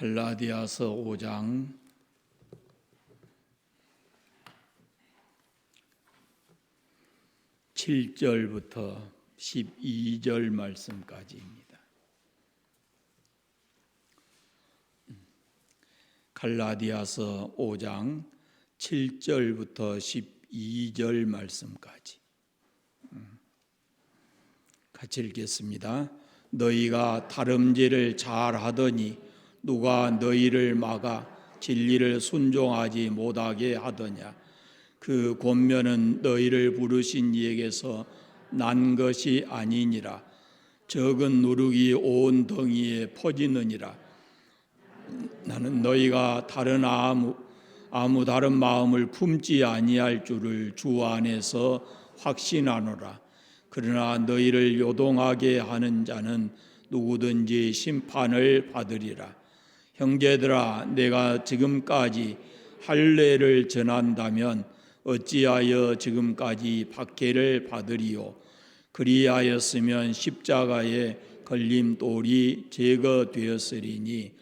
갈라디아서 5장 7절부터 12절 말씀까지입니다. 갈라디아서 5장 7절부터 12절 말씀까지 같이 읽겠습니다. 너희가 다름질을 잘하더니 누가 너희를 막아 진리를 순종하지 못하게 하더냐. 그 권면은 너희를 부르신 이에게서 난 것이 아니니라. 적은 누룩이 온 덩이에 퍼지느니라. 나는 너희가 아무 다른 마음을 품지 아니할 줄을 주 안에서 확신하노라. 그러나 너희를 요동하게 하는 자는 누구든지 심판을 받으리라. 형제들아, 내가 지금까지 할례를 전한다면 어찌하여 지금까지 박해를 받으리요? 그리하였으면 십자가에 걸림 돌이 제거되었으리니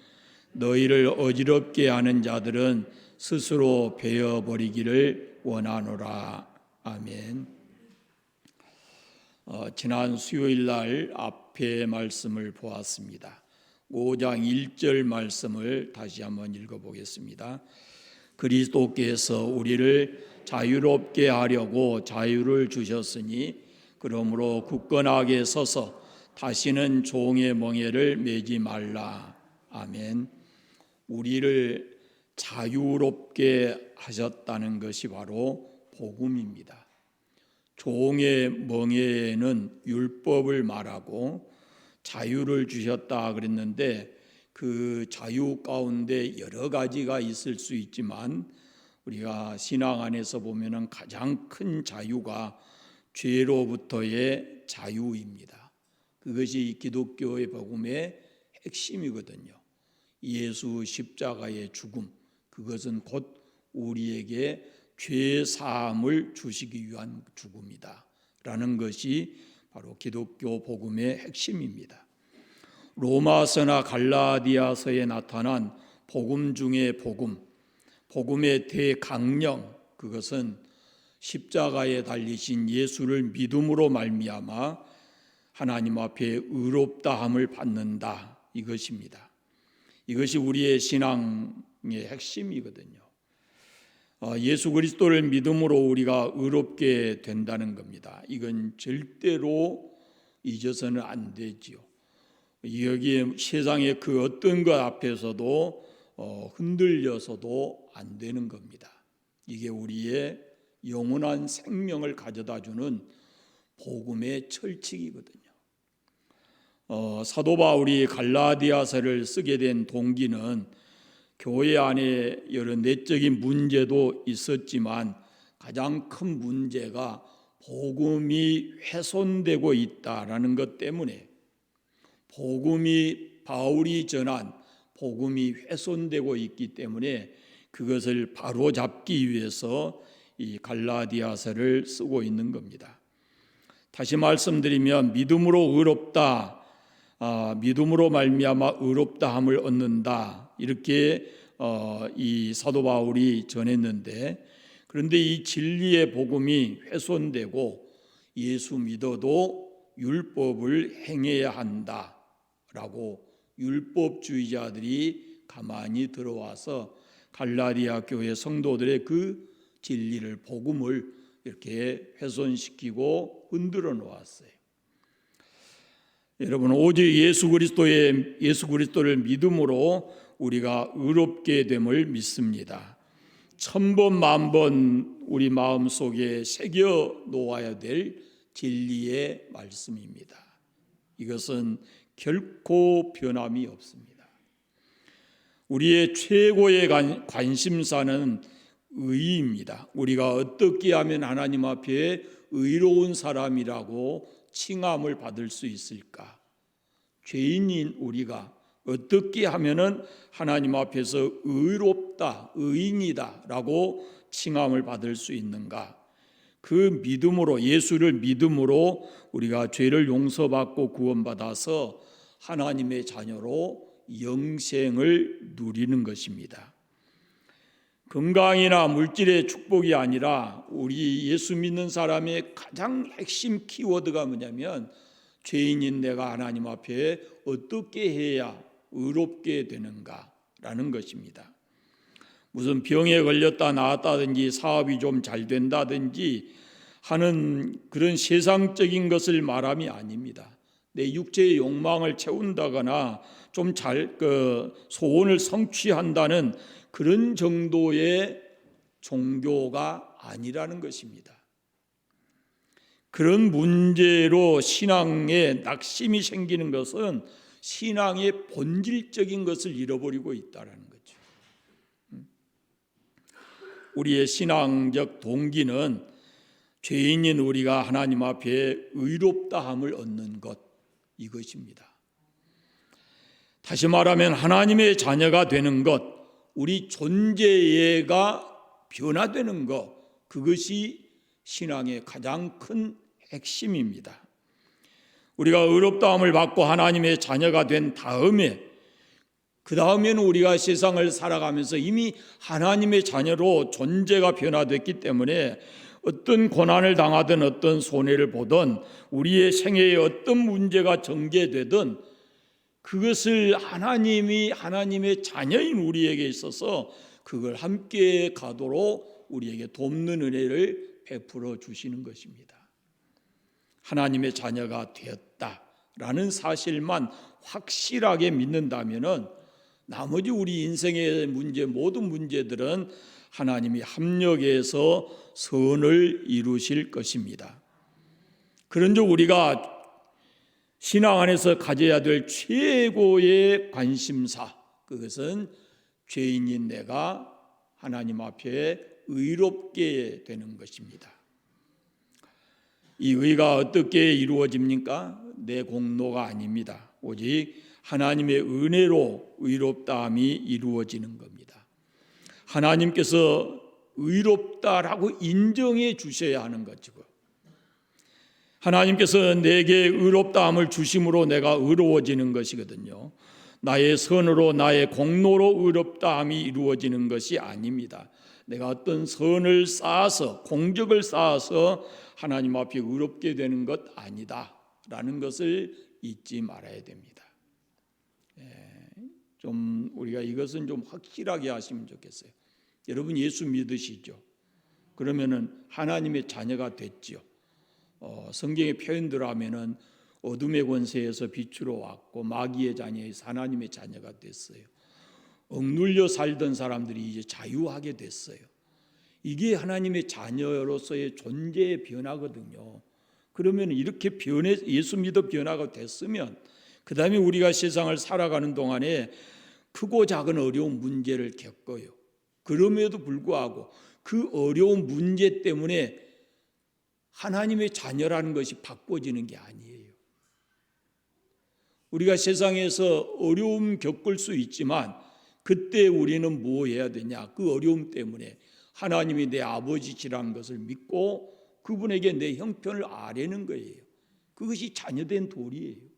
너희를 어지럽게 하는 자들은 스스로 베어버리기를 원하노라. 아멘. 지난 수요일 날 앞에 말씀을 보았습니다. 5장 1절 말씀을 다시 한번 읽어보겠습니다. 그리스도께서 우리를 자유롭게 하려고 자유를 주셨으니 그러므로 굳건하게 서서 다시는 종의 멍에를 매지 말라. 아멘. 우리를 자유롭게 하셨다는 것이 바로 복음입니다. 종의 멍에에는 율법을 말하고 자유를 주셨다 그랬는데 그 자유 가운데 여러 가지가 있을 수 있지만 우리가 신앙 안에서 보면은 가장 큰 자유가 죄로부터의 자유입니다. 그것이 기독교의 복음의 핵심이거든요. 예수 십자가의 죽음, 그것은 곧 우리에게 죄 사함을 주시기 위한 죽음이다 라는 것이 바로 기독교 복음의 핵심입니다. 로마서나 갈라디아서에 나타난 복음 중의 복음의 대강령, 그것은 십자가에 달리신 예수를 믿음으로 말미암아 하나님 앞에 의롭다함을 받는다, 이것입니다. 이것이 우리의 신앙의 핵심이거든요. 예수 그리스도를 믿음으로 우리가 의롭게 된다는 겁니다. 이건 절대로 잊어서는 안 되지요. 여기에 세상의 그 어떤 것 앞에서도 흔들려서도 안 되는 겁니다. 이게 우리의 영원한 생명을 가져다주는 복음의 철칙이거든요. 사도 바울이 갈라디아서를 쓰게 된 동기는 교회 안에 여러 내적인 문제도 있었지만 가장 큰 문제가 복음이 훼손되고 있다라는 것 때문에, 복음이 바울이 전한 복음이 훼손되고 있기 때문에 그것을 바로잡기 위해서 이 갈라디아서를 쓰고 있는 겁니다. 다시 말씀드리면 믿음으로 의롭다, 믿음으로 말미암아 의롭다함을 얻는다, 이렇게 이 사도 바울이 전했는데, 그런데 이 진리의 복음이 훼손되고 예수 믿어도 율법을 행해야 한다라고 율법주의자들이 가만히 들어와서 갈라디아 교회 성도들의 그 진리를, 복음을 이렇게 훼손시키고 흔들어 놓았어요. 여러분, 오직 예수 그리스도를 믿음으로 우리가 의롭게 됨을 믿습니다. 1000번 만번 우리 마음속에 새겨 놓아야 될 진리의 말씀입니다. 이것은 결코 변함이 없습니다. 우리의 최고의 관심사는 의입니다. 우리가 어떻게 하면 하나님 앞에 의로운 사람이라고 칭함을 받을 수 있을까? 죄인인 우리가 어떻게 하면은 하나님 앞에서 의롭다, 의인이다 라고 칭함을 받을 수 있는가? 그 믿음으로, 예수를 믿음으로 우리가 죄를 용서받고 구원받아서 하나님의 자녀로 영생을 누리는 것입니다. 건강이나 물질의 축복이 아니라 우리 예수 믿는 사람의 가장 핵심 키워드가 뭐냐면 죄인인 내가 하나님 앞에 어떻게 해야 의롭게 되는가라는 것입니다. 무슨 병에 걸렸다 나았다든지 사업이 좀 잘 된다든지 하는 그런 세상적인 것을 말함이 아닙니다. 내 육체의 욕망을 채운다거나 좀 소원을 성취한다는 그런 정도의 종교가 아니라는 것입니다. 그런 문제로 신앙에 낙심이 생기는 것은 신앙의 본질적인 것을 잃어버리고 있다는 거죠. 우리의 신앙적 동기는 죄인인 우리가 하나님 앞에 의롭다함을 얻는 것, 이것입니다. 다시 말하면 하나님의 자녀가 되는 것, 우리 존재가 변화되는 것, 그것이 신앙의 가장 큰 핵심입니다. 우리가 의롭다함을 받고 하나님의 자녀가 된 다음에 그 다음에는 우리가 세상을 살아가면서 이미 하나님의 자녀로 존재가 변화됐기 때문에 어떤 고난을 당하든 어떤 손해를 보든 우리의 생애에 어떤 문제가 전개되든 그것을 하나님의 자녀인 우리에게 있어서 그걸 함께 가도록 우리에게 돕는 은혜를 베풀어 주시는 것입니다. 하나님의 자녀가 되었다라는 사실만 확실하게 믿는다면은 나머지 우리 인생의 모든 문제들은 하나님이 합력해서 선을 이루실 것입니다. 그런즉 우리가 신앙 안에서 가져야 될 최고의 관심사, 그것은 죄인인 내가 하나님 앞에 의롭게 되는 것입니다. 이 의가 어떻게 이루어집니까? 내 공로가 아닙니다. 오직 하나님의 은혜로 의롭다함이 이루어지는 겁니다. 하나님께서 의롭다라고 인정해 주셔야 하는 거죠. 하나님께서 내게 의롭다함을 주심으로 내가 의로워지는 것이거든요. 나의 선으로 나의 공로로 의롭다함이 이루어지는 것이 아닙니다. 내가 어떤 선을 쌓아서 공적을 쌓아서 하나님 앞에 의롭게 되는 것 아니다라는 것을 잊지 말아야 됩니다. 좀 우리가 이것은 좀 확실하게 하시면 좋겠어요. 여러분 예수 믿으시죠? 그러면은 하나님의 자녀가 됐죠. 성경의 표현대로 하면은 어둠의 권세에서 빛으로 왔고 마귀의 자녀에서 하나님의 자녀가 됐어요. 억눌려 살던 사람들이 이제 자유하게 됐어요. 이게 하나님의 자녀로서의 존재의 변화거든요. 그러면 이렇게 예수 믿어 변화가 됐으면 그 다음에 우리가 세상을 살아가는 동안에 크고 작은 어려운 문제를 겪어요. 그럼에도 불구하고 그 어려운 문제 때문에 하나님의 자녀라는 것이 바꿔지는 게 아니에요. 우리가 세상에서 어려움 겪을 수 있지만 그때 우리는 뭐 해야 되냐? 그 어려움 때문에 하나님이 내 아버지시라는 것을 믿고 그분에게 내 형편을 아뢰는 거예요. 그것이 자녀된 도리예요.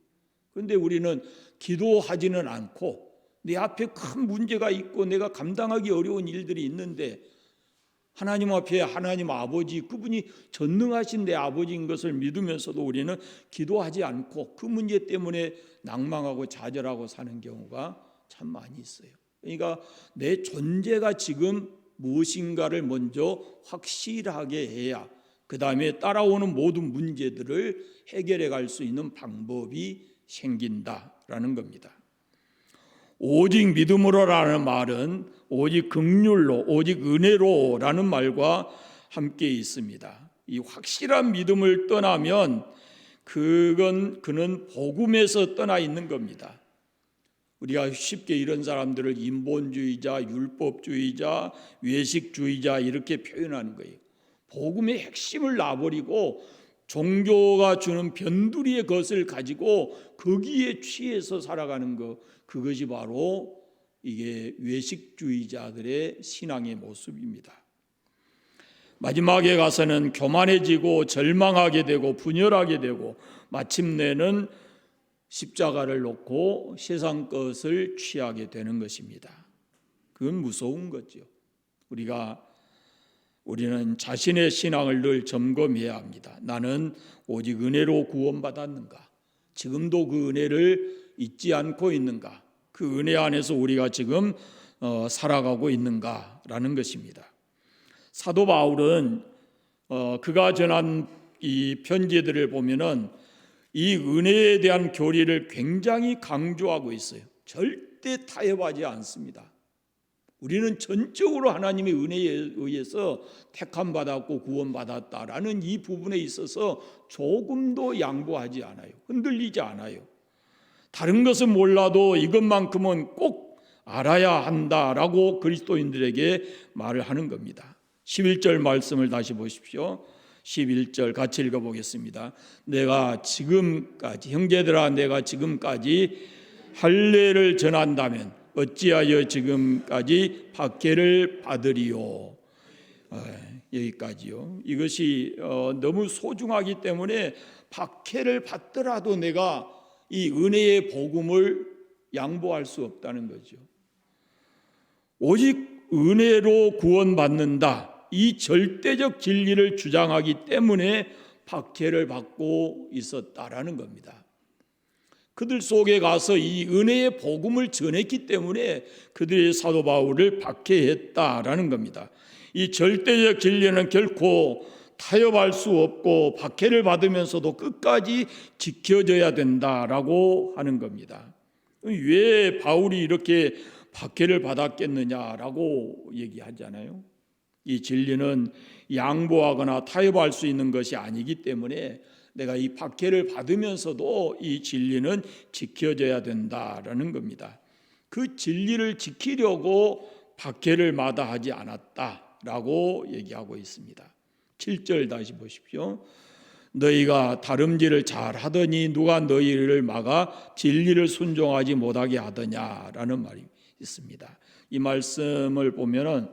그런데 우리는 기도하지는 않고 내 앞에 큰 문제가 있고 내가 감당하기 어려운 일들이 있는데 하나님 앞에 하나님 아버지, 그분이 전능하신 내 아버지인 것을 믿으면서도 우리는 기도하지 않고 그 문제 때문에 낭망하고 좌절하고 사는 경우가 참 많이 있어요. 그러니까 내 존재가 지금 무엇인가를 먼저 확실하게 해야 그 다음에 따라오는 모든 문제들을 해결해 갈 수 있는 방법이 생긴다라는 겁니다. 오직 믿음으로라는 말은 오직 긍휼로, 오직 은혜로라는 말과 함께 있습니다. 이 확실한 믿음을 떠나면 그는 복음에서 떠나 있는 겁니다. 우리가 쉽게 이런 사람들을 인본주의자, 율법주의자, 외식주의자 이렇게 표현하는 거예요. 복음의 핵심을 놔버리고 종교가 주는 변두리의 것을 가지고 거기에 취해서 살아가는 것, 그것이 바로 이게 외식주의자들의 신앙의 모습입니다. 마지막에 가서는 교만해지고 절망하게 되고 분열하게 되고 마침내는 십자가를 놓고 세상 것을 취하게 되는 것입니다. 그건 무서운 거죠. 우리는 자신의 신앙을 늘 점검해야 합니다. 나는 오직 은혜로 구원받았는가? 지금도 그 은혜를 잊지 않고 있는가? 그 은혜 안에서 우리가 지금 살아가고 있는가라는 것입니다. 사도 바울은 그가 전한 이 편지들을 보면은 이 은혜에 대한 교리를 굉장히 강조하고 있어요. 절대 타협하지 않습니다. 우리는 전적으로 하나님의 은혜에 의해서 택함 받았고 구원받았다라는 이 부분에 있어서 조금도 양보하지 않아요. 흔들리지 않아요. 다른 것은 몰라도 이것만큼은 꼭 알아야 한다라고 그리스도인들에게 말을 하는 겁니다. 11절 말씀을 다시 보십시오. 11절 같이 읽어보겠습니다. 형제들아 내가 지금까지 할례를 전한다면 어찌하여 지금까지 박해를 받으리요. 여기까지요. 이것이 너무 소중하기 때문에 박해를 받더라도 내가 이 은혜의 복음을 양보할 수 없다는 거죠. 오직 은혜로 구원받는다, 이 절대적 진리를 주장하기 때문에 박해를 받고 있었다라는 겁니다. 그들 속에 가서 이 은혜의 복음을 전했기 때문에 그들이 사도 바울을 박해했다라는 겁니다. 이 절대적 진리는 결코 타협할 수 없고 박해를 받으면서도 끝까지 지켜져야 된다라고 하는 겁니다. 왜 바울이 이렇게 박해를 받았겠느냐라고 얘기하잖아요. 이 진리는 양보하거나 타협할 수 있는 것이 아니기 때문에 내가 이 박해를 받으면서도 이 진리는 지켜져야 된다라는 겁니다. 그 진리를 지키려고 박해를 마다하지 않았다라고 얘기하고 있습니다. 7절 다시 보십시오. 너희가 다름질을 잘 하더니 누가 너희를 막아 진리를 순종하지 못하게 하더냐라는 말이 있습니다. 이 말씀을 보면은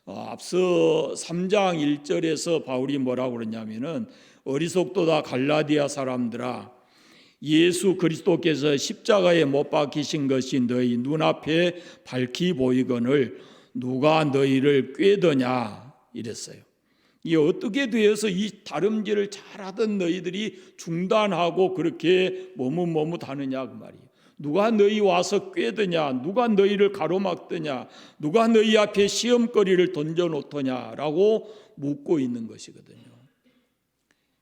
앞서 3장 1절에서 바울이 뭐라고 그러냐면은 어리석도다 갈라디아 사람들아, 예수 그리스도께서 십자가에 못 박히신 것이 너희 눈앞에 밝히 보이거늘 누가 너희를 꾀더냐 이랬어요. 이 어떻게 되어서 이 다름질을 잘하던 너희들이 중단하고 그렇게 머뭇머뭇하느냐 그 말이에요. 누가 너희 와서 꾀더냐, 누가 너희를 가로막더냐, 누가 너희 앞에 시험거리를 던져놓더냐라고 묻고 있는 것이거든요.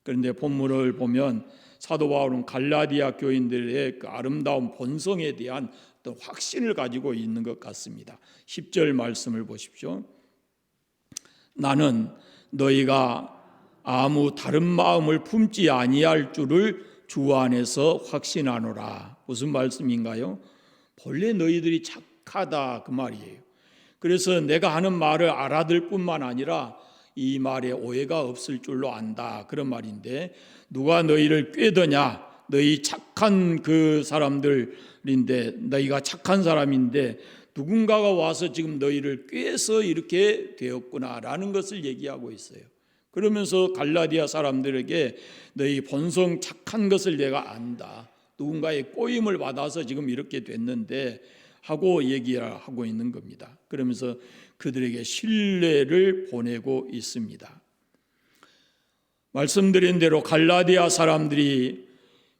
그런데 본문을 보면 사도 바울은 갈라디아 교인들의 그 아름다운 본성에 대한 어떤 확신을 가지고 있는 것 같습니다. 10절 말씀을 보십시오. 나는 너희가 아무 다른 마음을 품지 아니할 줄을 주 안에서 확신하노라. 무슨 말씀인가요? 본래 너희들이 착하다 그 말이에요. 그래서 내가 하는 말을 알아들 뿐만 아니라 이 말에 오해가 없을 줄로 안다 그런 말인데, 누가 너희를 꾀더냐, 너희 착한 그 사람들인데, 너희가 착한 사람인데 누군가가 와서 지금 너희를 꾀서 이렇게 되었구나라는 것을 얘기하고 있어요. 그러면서 갈라디아 사람들에게 너희 본성 착한 것을 내가 안다, 누군가의 꼬임을 받아서 지금 이렇게 됐는데 하고 얘기하고 있는 겁니다. 그러면서 그들에게 신뢰를 보내고 있습니다. 말씀드린 대로 갈라디아 사람들이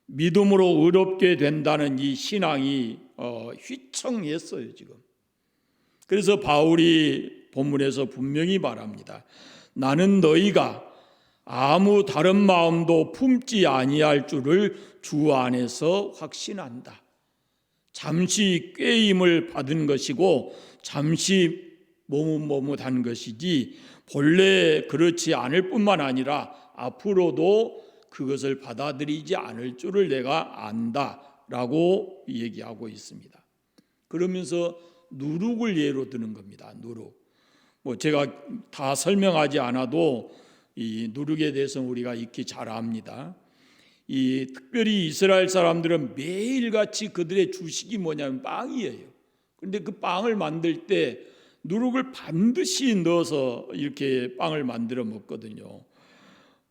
믿음으로 의롭게 된다는 이 신앙이 휘청했어요 지금. 그래서 바울이 본문에서 분명히 말합니다. 나는 너희가 아무 다른 마음도 품지 아니할 줄을 주 안에서 확신한다. 잠시 꾀임을 받은 것이고 잠시 머뭇머뭇한 것이지 본래 그렇지 않을 뿐만 아니라 앞으로도 그것을 받아들이지 않을 줄을 내가 안다라고 얘기하고 있습니다. 그러면서 누룩을 예로 드는 겁니다. 누룩. 제가 다 설명하지 않아도 이 누룩에 대해서 우리가 익히 잘 압니다. 특별히 이스라엘 사람들은 매일같이 그들의 주식이 뭐냐면 빵이에요. 그런데 그 빵을 만들 때 누룩을 반드시 넣어서 이렇게 빵을 만들어 먹거든요.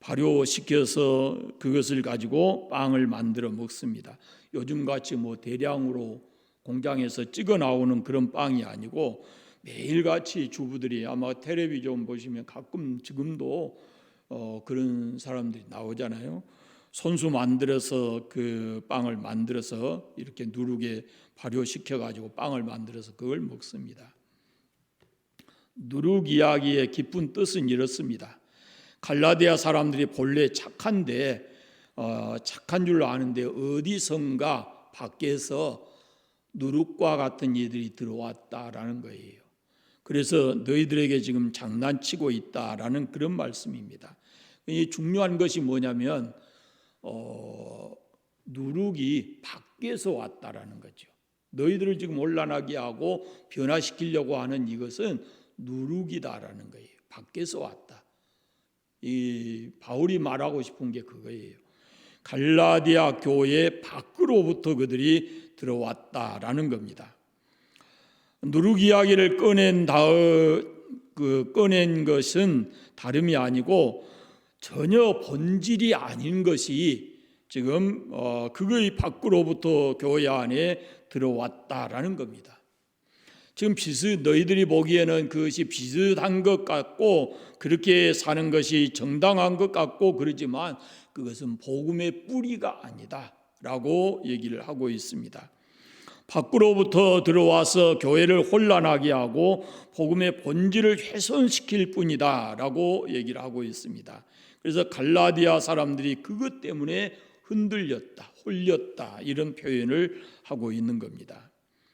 발효시켜서 그것을 가지고 빵을 만들어 먹습니다. 요즘같이 대량으로 공장에서 찍어 나오는 그런 빵이 아니고 매일같이 주부들이 아마 텔레비전 보시면 가끔 지금도 그런 사람들이 나오잖아요. 손수 만들어서 그 빵을 만들어서 이렇게 누룩에 발효시켜 가지고 빵을 만들어서 그걸 먹습니다. 누룩 이야기의 깊은 뜻은 이렇습니다. 갈라디아 사람들이 본래 착한데 착한 줄로 아는데 어디선가 밖에서 누룩과 같은 이들이 들어왔다라는 거예요. 그래서 너희들에게 지금 장난치고 있다라는 그런 말씀입니다. 이 중요한 것이 뭐냐면 누룩이 밖에서 왔다라는 거죠. 너희들을 지금 혼란하게 하고 변화시키려고 하는 이것은 누룩이다라는 거예요. 밖에서 왔다. 이 바울이 말하고 싶은 게 그거예요. 갈라디아 교회 밖으로부터 그들이 들어왔다라는 겁니다. 누룩 이야기를 꺼낸 것은 다름이 아니고 전혀 본질이 아닌 것이 지금 그거의 밖으로부터 교회 안에 들어왔다라는 겁니다. 지금 너희들이 보기에는 그것이 비슷한 것 같고 그렇게 사는 것이 정당한 것 같고 그러지만 그것은 복음의 뿌리가 아니다라고 얘기를 하고 있습니다. 밖으로부터 들어와서 교회를 혼란하게 하고 복음의 본질을 훼손시킬 뿐이다라고 얘기를 하고 있습니다. 그래서 갈라디아 사람들이 그것 때문에 흔들렸다, 홀렸다 이런 표현을 하고 있는 겁니다.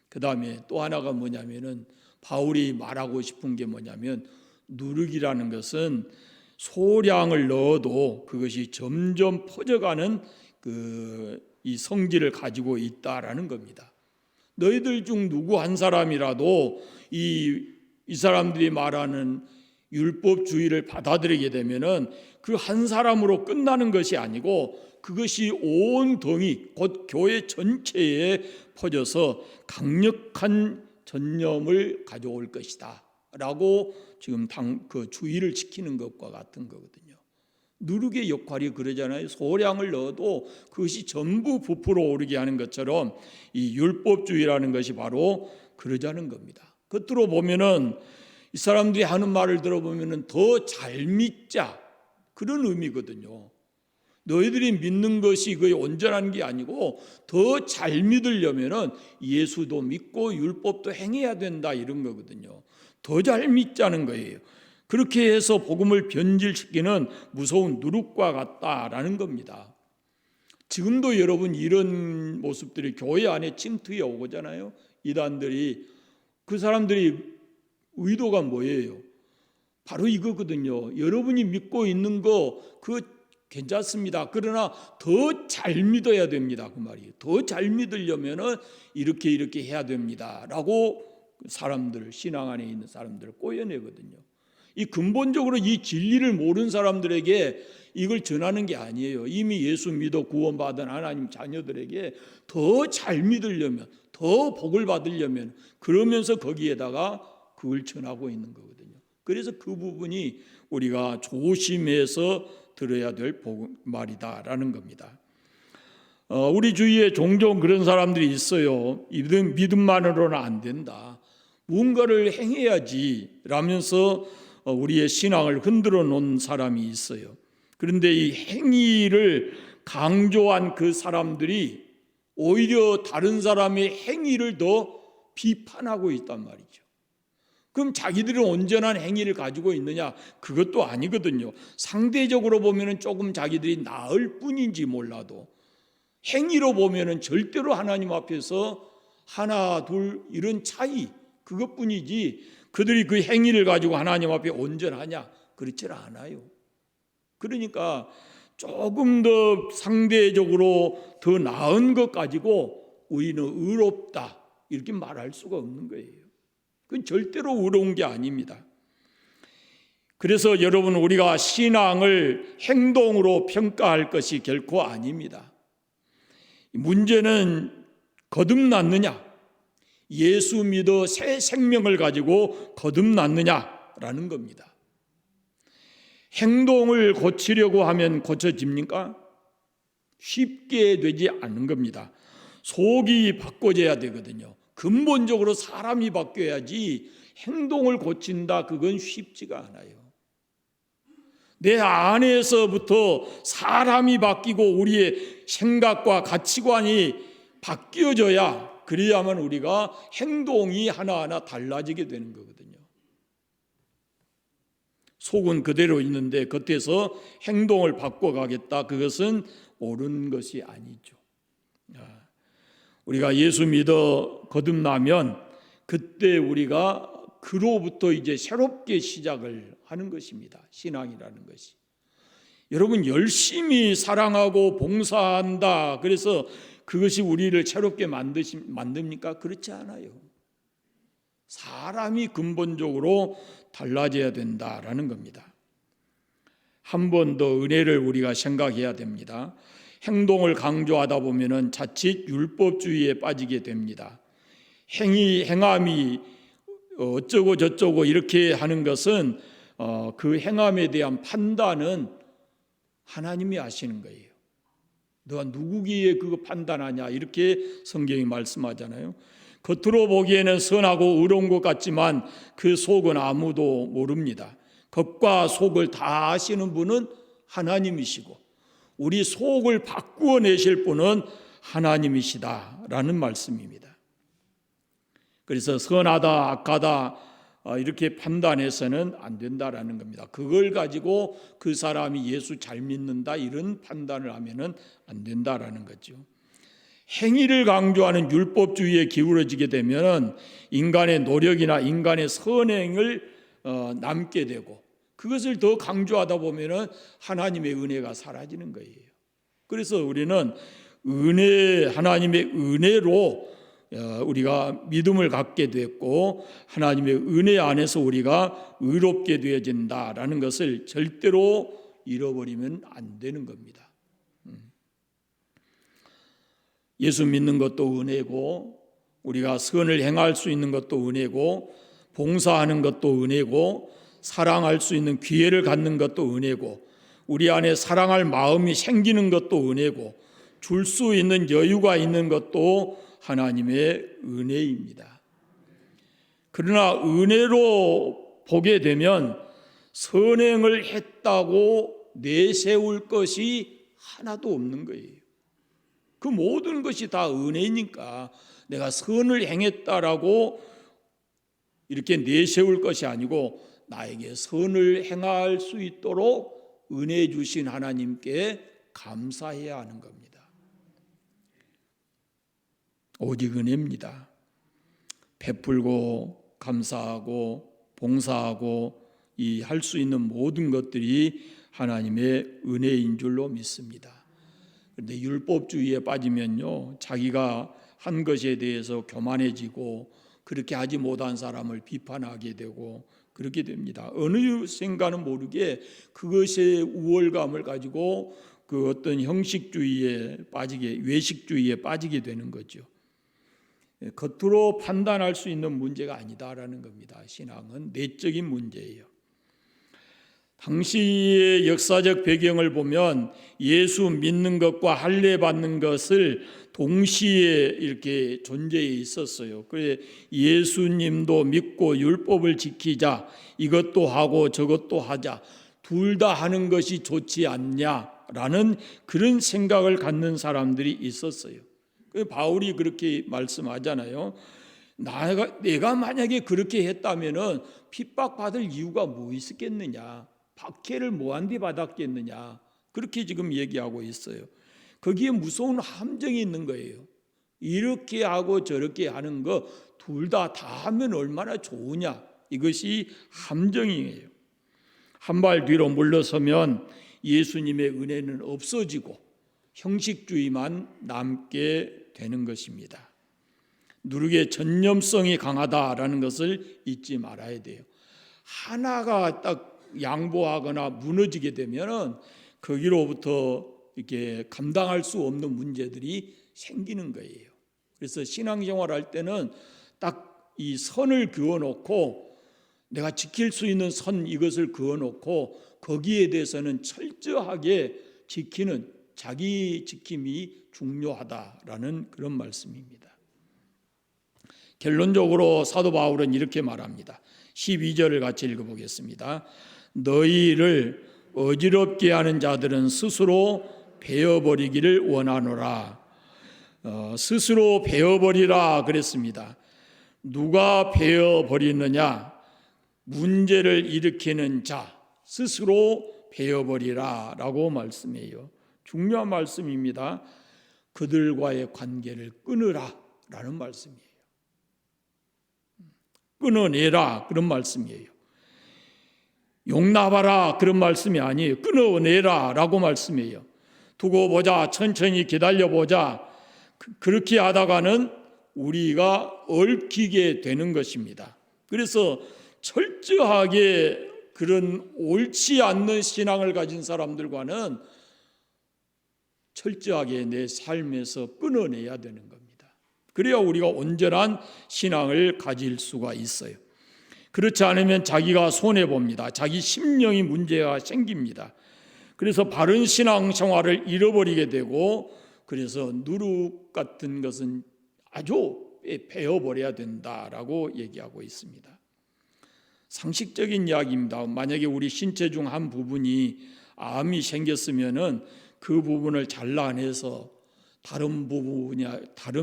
그 다음에 또 하나가 뭐냐면은 바울이 말하고 싶은 게 뭐냐면 누룩이라는 것은 소량을 넣어도 그것이 점점 퍼져가는 이 성질을 가지고 있다라는 겁니다. 너희들 중 누구 한 사람이라도 이 사람들이 말하는 율법주의를 받아들이게 되면은 그 한 사람으로 끝나는 것이 아니고 그것이 온 덩이 곧 교회 전체에 퍼져서 강력한 전염을 가져올 것이다 라고 지금 그 주의를 지키는 것과 같은 거거든요. 누룩의 역할이 그러잖아요. 소량을 넣어도 그것이 전부 부풀어 오르게 하는 것처럼 이 율법주의라는 것이 바로 그러자는 겁니다. 겉으로 보면은 이 사람들이 하는 말을 들어보면은 더 잘 믿자 그런 의미거든요. 너희들이 믿는 것이 거의 온전한 게 아니고 더 잘 믿으려면은 예수도 믿고 율법도 행해야 된다 이런 거거든요. 더 잘 믿자는 거예요. 그렇게 해서 복음을 변질시키는 무서운 누룩과 같다라는 겁니다. 지금도 여러분 이런 모습들이 교회 안에 침투해 오잖아요. 이단들이 그 사람들이 의도가 뭐예요? 바로 이거거든요. 여러분이 믿고 있는 거 그거 괜찮습니다. 그러나 더 잘 믿어야 됩니다. 그 말이에요. 더 잘 믿으려면은 이렇게 해야 됩니다라고 사람들 신앙 안에 있는 사람들을 꼬여내거든요. 이 근본적으로 이 진리를 모르는 사람들에게 이걸 전하는 게 아니에요. 이미 예수 믿어 구원받은 하나님 자녀들에게 더 잘 믿으려면 더 복을 받으려면 그러면서 거기에다가 그걸 전하고 있는 거거든요. 그래서 그 부분이 우리가 조심해서 들어야 될 말이다라는 겁니다. 우리 주위에 종종 그런 사람들이 있어요. 믿음만으로는 안 된다. 무언가를 행해야지 라면서 우리의 신앙을 흔들어 놓은 사람이 있어요. 그런데 이 행위를 강조한 그 사람들이 오히려 다른 사람의 행위를 더 비판하고 있단 말이죠. 그럼 자기들은 온전한 행위를 가지고 있느냐? 그것도 아니거든요. 상대적으로 보면은 조금 자기들이 나을 뿐인지 몰라도 행위로 보면은 절대로 하나님 앞에서 하나, 둘 이런 차이 그것뿐이지 그들이 그 행위를 가지고 하나님 앞에 온전하냐? 그렇지 않아요. 그러니까 조금 더 상대적으로 더 나은 것 가지고 우리는 의롭다 이렇게 말할 수가 없는 거예요. 그건 절대로 의로운 게 아닙니다. 그래서 여러분 우리가 신앙을 행동으로 평가할 것이 결코 아닙니다. 문제는 거듭났느냐, 예수 믿어 새 생명을 가지고 거듭났느냐라는 겁니다. 행동을 고치려고 하면 고쳐집니까? 쉽게 되지 않는 겁니다. 속이 바꿔져야 되거든요. 근본적으로 사람이 바뀌어야지 행동을 고친다, 그건 쉽지가 않아요. 내 안에서부터 사람이 바뀌고 우리의 생각과 가치관이 바뀌어져야, 그래야만 우리가 행동이 하나하나 달라지게 되는 거거든요. 속은 그대로 있는데 겉에서 행동을 바꿔가겠다, 그것은 옳은 것이 아니죠. 우리가 예수 믿어 거듭나면 그때 우리가 그로부터 이제 새롭게 시작을 하는 것입니다. 신앙이라는 것이. 여러분, 열심히 사랑하고 봉사한다, 그래서 그것이 우리를 새롭게 만듭니까? 그렇지 않아요. 사람이 근본적으로 달라져야 된다라는 겁니다. 한 번 더 은혜를 우리가 생각해야 됩니다. 행동을 강조하다 보면은 자칫 율법주의에 빠지게 됩니다. 행함이 어쩌고 저쩌고 이렇게 하는 것은 그 행함에 대한 판단은 하나님이 하시는 거예요. 너가 누구기에 그거 판단하냐, 이렇게 성경이 말씀하잖아요. 겉으로 보기에는 선하고 의로운 것 같지만 그 속은 아무도 모릅니다. 겉과 속을 다 아시는 분은 하나님이시고 우리 속을 바꾸어 내실 분은 하나님이시다라는 말씀입니다. 그래서 선하다 악하다 이렇게 판단해서는 안 된다라는 겁니다. 그걸 가지고 그 사람이 예수 잘 믿는다 이런 판단을 하면은 안 된다라는 거죠. 행위를 강조하는 율법주의에 기울어지게 되면 인간의 노력이나 인간의 선행을 남게 되고, 그것을 더 강조하다 보면 하나님의 은혜가 사라지는 거예요. 그래서 우리는 하나님의 은혜로 우리가 믿음을 갖게 됐고 하나님의 은혜 안에서 우리가 의롭게 되어진다라는 것을 절대로 잃어버리면 안 되는 겁니다. 예수 믿는 것도 은혜고, 우리가 선을 행할 수 있는 것도 은혜고, 봉사하는 것도 은혜고, 사랑할 수 있는 기회를 갖는 것도 은혜고, 우리 안에 사랑할 마음이 생기는 것도 은혜고, 줄 수 있는 여유가 있는 것도 하나님의 은혜입니다. 그러나 은혜로 보게 되면 선행을 했다고 내세울 것이 하나도 없는 거예요. 그 모든 것이 다 은혜니까 내가 선을 행했다라고 이렇게 내세울 것이 아니고 나에게 선을 행할 수 있도록 은혜 주신 하나님께 감사해야 하는 겁니다. 오직 은혜입니다. 베풀고 감사하고 봉사하고 이 할 수 있는 모든 것들이 하나님의 은혜인 줄로 믿습니다. 그런데 율법주의에 빠지면요, 자기가 한 것에 대해서 교만해지고 그렇게 하지 못한 사람을 비판하게 되고 그렇게 됩니다. 어느 생각은 모르게 그것의 우월감을 가지고 그 어떤 형식주의에 빠지게, 외식주의에 빠지게 되는 거죠. 겉으로 판단할 수 있는 문제가 아니다라는 겁니다. 신앙은 내적인 문제예요. 당시의 역사적 배경을 보면 예수 믿는 것과 할례 받는 것을 동시에 이렇게 존재해 있었어요. 그래 예수님도 믿고 율법을 지키자, 이것도 하고 저것도 하자, 둘 다 하는 것이 좋지 않냐라는 그런 생각을 갖는 사람들이 있었어요. 바울이 그렇게 말씀하잖아요. 내가 만약에 그렇게 했다면은 핍박받을 이유가 뭐 있었겠느냐, 박해를 뭐한데 받았겠느냐, 그렇게 지금 얘기하고 있어요. 거기에 무서운 함정이 있는 거예요. 이렇게 하고 저렇게 하는 거 둘 다 하면 얼마나 좋으냐, 이것이 함정이에요. 한 발 뒤로 물러서면 예수님의 은혜는 없어지고 형식주의만 남게 되는 것입니다. 누룩의 전념성이 강하다라는 것을 잊지 말아야 돼요. 하나가 딱 양보하거나 무너지게 되면은 거기로부터 이렇게 감당할 수 없는 문제들이 생기는 거예요. 그래서 신앙생활할 때는 딱 이 선을 그어놓고 내가 지킬 수 있는 선, 이것을 그어놓고 거기에 대해서는 철저하게 지키는 자기 지킴이 중요하다라는 그런 말씀입니다. 결론적으로 사도 바울은 이렇게 말합니다. 12절을 같이 읽어보겠습니다. 너희를 어지럽게 하는 자들은 스스로 베어버리기를 원하노라. 스스로 베어버리라 그랬습니다. 누가 베어버리느냐? 문제를 일으키는 자 스스로 베어버리라 라고 말씀해요. 중요한 말씀입니다. 그들과의 관계를 끊으라 라는 말씀이에요. 끊어내라 그런 말씀이에요. 용납하라 그런 말씀이 아니에요. 끊어내라 라고 말씀이에요. 두고 보자, 천천히 기다려보자, 그렇게 하다가는 우리가 얽히게 되는 것입니다. 그래서 철저하게 그런 옳지 않는 신앙을 가진 사람들과는 철저하게 내 삶에서 끊어내야 되는 겁니다. 그래야 우리가 온전한 신앙을 가질 수가 있어요. 그렇지 않으면 자기가 손해봅니다. 자기 심령이 문제가 생깁니다. 그래서 바른 신앙 생활을 잃어버리게 되고, 그래서 누룩 같은 것은 아주 베어버려야 된다라고 얘기하고 있습니다. 상식적인 이야기입니다. 만약에 우리 신체 중 한 부분이 암이 생겼으면은 그 부분을 잘라내서 다른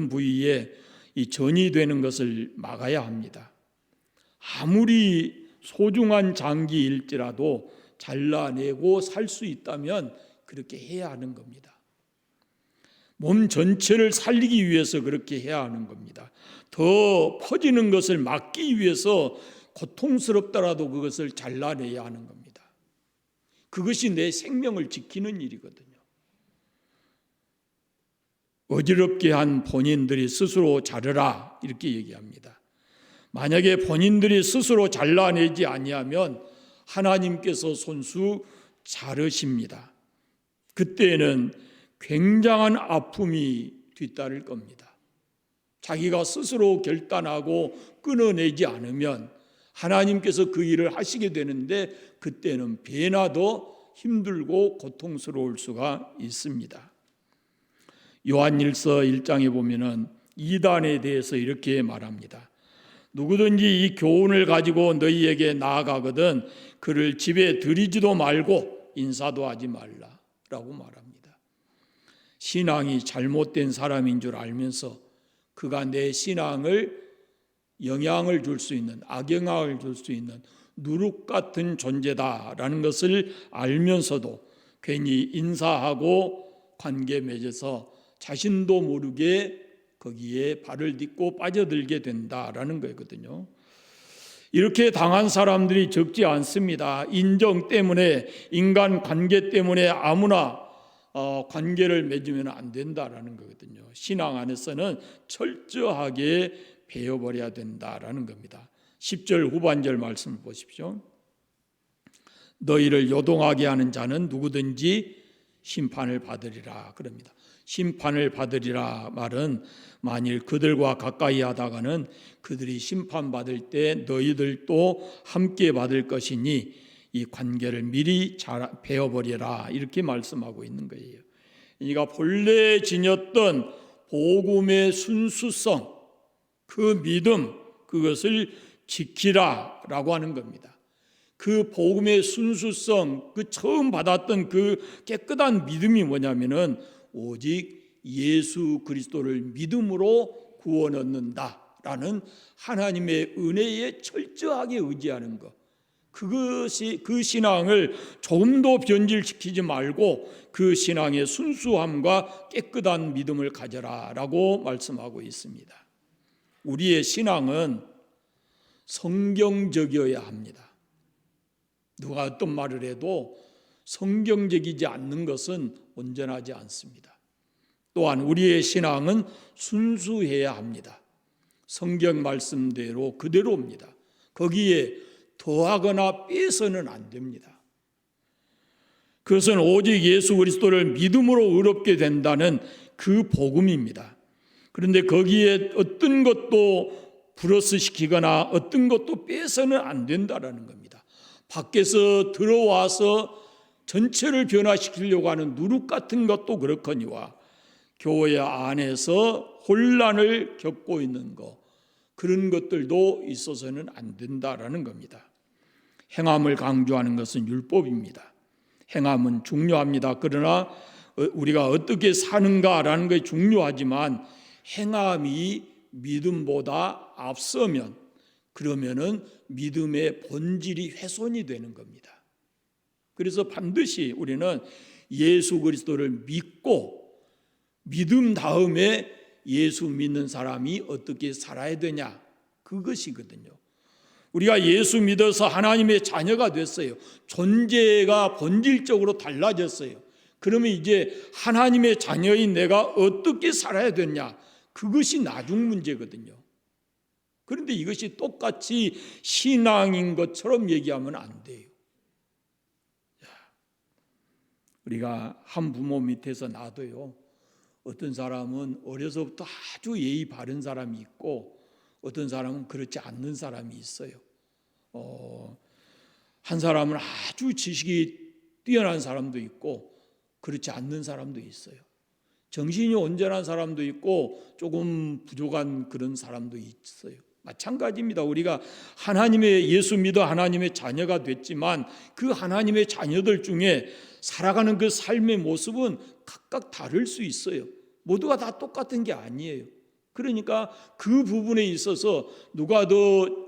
부위에 이 전이 되는 것을 막아야 합니다. 아무리 소중한 장기일지라도 잘라내고 살 수 있다면 그렇게 해야 하는 겁니다. 몸 전체를 살리기 위해서 그렇게 해야 하는 겁니다. 더 퍼지는 것을 막기 위해서 고통스럽더라도 그것을 잘라내야 하는 겁니다. 그것이 내 생명을 지키는 일이거든요. 어지럽게 한 본인들이 스스로 자르라 이렇게 얘기합니다. 만약에 본인들이 스스로 잘라내지 아니하면 하나님께서 손수 자르십니다. 그때는 굉장한 아픔이 뒤따를 겁니다. 자기가 스스로 결단하고 끊어내지 않으면 하나님께서 그 일을 하시게 되는데, 그때는 배나 더 힘들고 고통스러울 수가 있습니다. 요한일서 1장에 보면은 이단에 대해서 이렇게 말합니다. 누구든지 이 교훈을 가지고 너희에게 나아가거든 그를 집에 들이지도 말고 인사도 하지 말라라고 말합니다. 신앙이 잘못된 사람인 줄 알면서 그가 내 신앙을 영향을 줄 수 있는, 악영향을 줄 수 있는 누룩 같은 존재다라는 것을 알면서도 괜히 인사하고 관계 맺어서 자신도 모르게 거기에 발을 딛고 빠져들게 된다라는 거거든요. 이렇게 당한 사람들이 적지 않습니다. 인정 때문에, 인간 관계 때문에 아무나 관계를 맺으면 안 된다라는 거거든요. 신앙 안에서는 철저하게 베어버려야 된다라는 겁니다. 10절 후반절 말씀을 보십시오. 너희를 요동하게 하는 자는 누구든지 심판을 받으리라 그럽니다. 심판을 받으리라 말은 만일 그들과 가까이 하다가는 그들이 심판받을 때 너희들도 함께 받을 것이니 이 관계를 미리 잘 베어버려라 이렇게 말씀하고 있는 거예요. 그러니까 본래 지녔던 복음의 순수성, 그 믿음, 그것을 지키라라고 하는 겁니다. 그 복음의 순수성, 그 처음 받았던 그 깨끗한 믿음이 뭐냐면은 오직 예수 그리스도를 믿음으로 구원 얻는다라는 하나님의 은혜에 철저하게 의지하는 것. 그것이, 그 신앙을 조금도 변질시키지 말고 그 신앙의 순수함과 깨끗한 믿음을 가져라라고 말씀하고 있습니다. 우리의 신앙은 성경적이어야 합니다. 누가 어떤 말을 해도 성경적이지 않는 것은 온전하지 않습니다. 또한 우리의 신앙은 순수해야 합니다. 성경 말씀대로 그대로입니다. 거기에 더하거나 빼서는 안 됩니다. 그것은 오직 예수 그리스도를 믿음으로 의롭게 된다는 그 복음입니다. 그런데 거기에 어떤 것도 플러스시키거나 어떤 것도 빼서는 안 된다라는 겁니다. 밖에서 들어와서 전체를 변화시키려고 하는 누룩 같은 것도 그렇거니와 교회 안에서 혼란을 겪고 있는 것, 그런 것들도 있어서는 안 된다라는 겁니다. 행함을 강조하는 것은 율법입니다. 행함은 중요합니다. 그러나 우리가 어떻게 사는가라는 것이 중요하지만 행함이 믿음보다 앞서면 그러면은 믿음의 본질이 훼손이 되는 겁니다. 그래서 반드시 우리는 예수 그리스도를 믿고 믿음 다음에 예수 믿는 사람이 어떻게 살아야 되냐, 그것이거든요. 우리가 예수 믿어서 하나님의 자녀가 됐어요. 존재가 본질적으로 달라졌어요. 그러면 이제 하나님의 자녀인 내가 어떻게 살아야 되냐, 그것이 나중 문제거든요. 그런데 이것이 똑같이 신앙인 것처럼 얘기하면 안 돼요. 우리가 한 부모 밑에서 나도요, 어떤 사람은 어려서부터 아주 예의 바른 사람이 있고 어떤 사람은 그렇지 않는 사람이 있어요. 한 사람은 아주 지식이 뛰어난 사람도 있고 그렇지 않는 사람도 있어요. 정신이 온전한 사람도 있고 조금 부족한 그런 사람도 있어요. 마찬가지입니다. 우리가 하나님의 예수 믿어 하나님의 자녀가 됐지만 그 하나님의 자녀들 중에 살아가는 그 삶의 모습은 각각 다를 수 있어요. 모두가 다 똑같은 게 아니에요. 그러니까 그 부분에 있어서 누가 더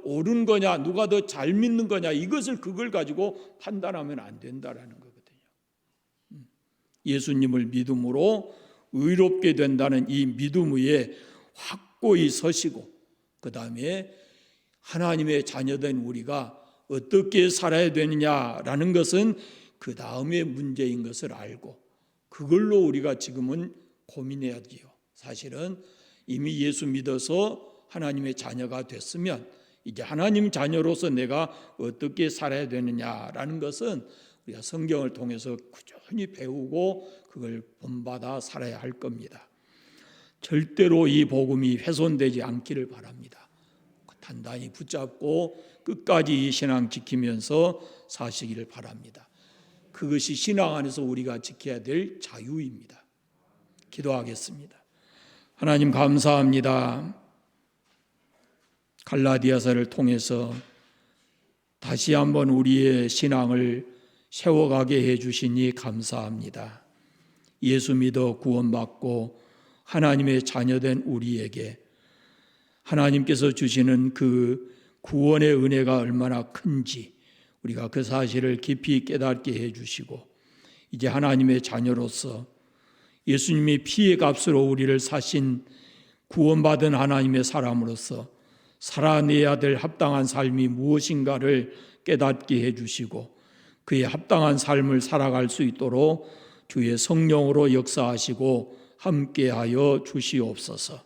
옳은 거냐, 누가 더 잘 믿는 거냐, 그걸 가지고 판단하면 안 된다라는 거거든요. 예수님을 믿음으로 의롭게 된다는 이 믿음 위에 확고히 서시고 그 다음에 하나님의 자녀된 우리가 어떻게 살아야 되느냐라는 것은 그 다음의 문제인 것을 알고 그걸로 우리가 지금은 고민해야 돼요. 사실은 이미 예수 믿어서 하나님의 자녀가 됐으면 이제 하나님 자녀로서 내가 어떻게 살아야 되느냐라는 것은 우리가 성경을 통해서 꾸준히 배우고 그걸 본받아 살아야 할 겁니다. 절대로 이 복음이 훼손되지 않기를 바랍니다. 단단히 붙잡고 끝까지 이 신앙 지키면서 사시기를 바랍니다. 그것이 신앙 안에서 우리가 지켜야 될 자유입니다. 기도하겠습니다. 하나님 감사합니다. 갈라디아서를 통해서 다시 한번 우리의 신앙을 세워가게 해주시니 감사합니다. 예수 믿어 구원받고 하나님의 자녀된 우리에게 하나님께서 주시는 그 구원의 은혜가 얼마나 큰지 우리가 그 사실을 깊이 깨닫게 해주시고 이제 하나님의 자녀로서 예수님이 피의 값으로 우리를 사신 구원받은 하나님의 사람으로서 살아내야 될 합당한 삶이 무엇인가를 깨닫게 해주시고 그의 합당한 삶을 살아갈 수 있도록 주의 성령으로 역사하시고 함께하여 주시옵소서.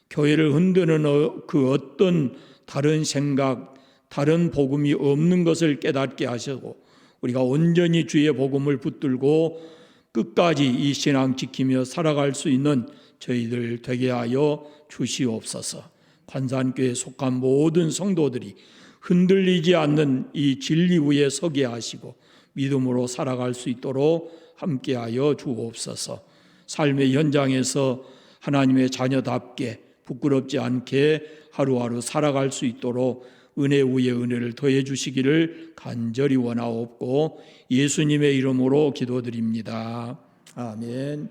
교회를 흔드는 그 어떤 다른 생각, 다른 복음이 없는 것을 깨닫게 하시고 우리가 온전히 주의 복음을 붙들고 끝까지 이 신앙 지키며 살아갈 수 있는 저희들 되게 하여 주시옵소서. 관산교회에 속한 모든 성도들이 흔들리지 않는 이 진리 위에 서게 하시고 믿음으로 살아갈 수 있도록 함께하여 주옵소서. 삶의 현장에서 하나님의 자녀답게 부끄럽지 않게 하루하루 살아갈 수 있도록 은혜 위에 은혜를 더해 주시기를 간절히 원하옵고 예수님의 이름으로 기도드립니다. 아멘.